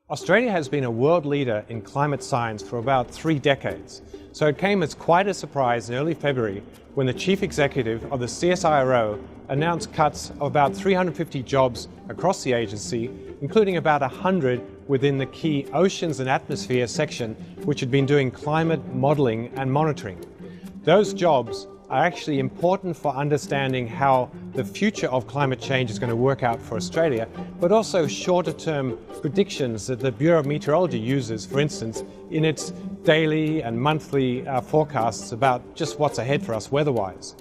Australia has been a world leader in climate science for about 3 decades, so it came as quite a surprise in early February when the chief executive of the CSIRO announced cuts of about 350 jobs across the agency, including about 100 within the key Oceans and Atmosphere section, which had been doing climate modelling and monitoring. Those jobs are actually important for understanding how the future of climate change is going to work out for Australia, but also shorter-term predictions that the Bureau of Meteorology uses, for instance, in its daily and monthly forecasts about just what's ahead for us weather-wise.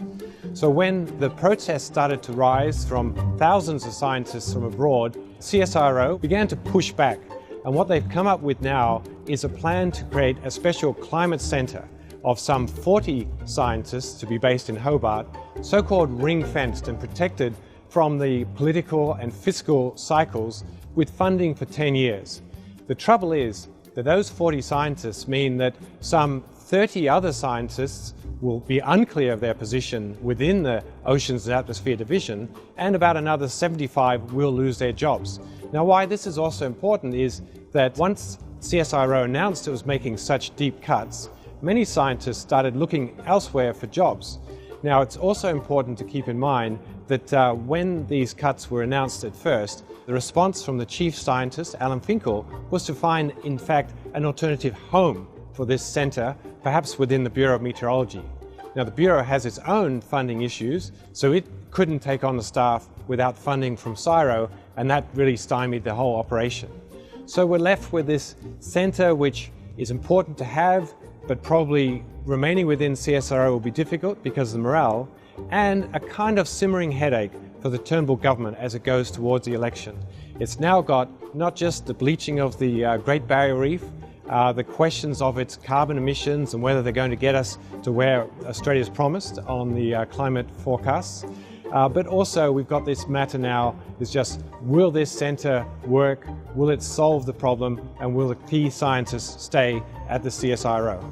So when the protests started to rise from thousands of scientists from abroad, CSIRO began to push back, and what they've come up with now is a plan to create a special climate centre of some 40 scientists to be based in Hobart, so-called ring-fenced and protected from the political and fiscal cycles with funding for 10 years. The trouble is that those 40 scientists mean that some 30 other scientists will be unclear of their position within the Oceans and Atmosphere Division, and about another 75 will lose their jobs. Now, why this is also important is that once CSIRO announced it was making such deep cuts, many scientists started looking elsewhere for jobs. Now, it's also important to keep in mind that when these cuts were announced at first, the response from the chief scientist, Alan Finkel, was to find, in fact, an alternative home for this centre, perhaps within the Bureau of Meteorology. Now, the Bureau has its own funding issues, so it couldn't take on the staff without funding from CSIRO, and that really stymied the whole operation. So we're left with this centre which is important to have, but probably remaining within CSIRO will be difficult because of the morale, and a kind of simmering headache for the Turnbull government as it goes towards the election. It's now got not just the bleaching of the Great Barrier Reef, the questions of its carbon emissions and whether they're going to get us to where Australia's promised on the climate forecasts, but also we've got this matter now is just, will this centre work, will it solve the problem, and will the key scientists stay at the CSIRO?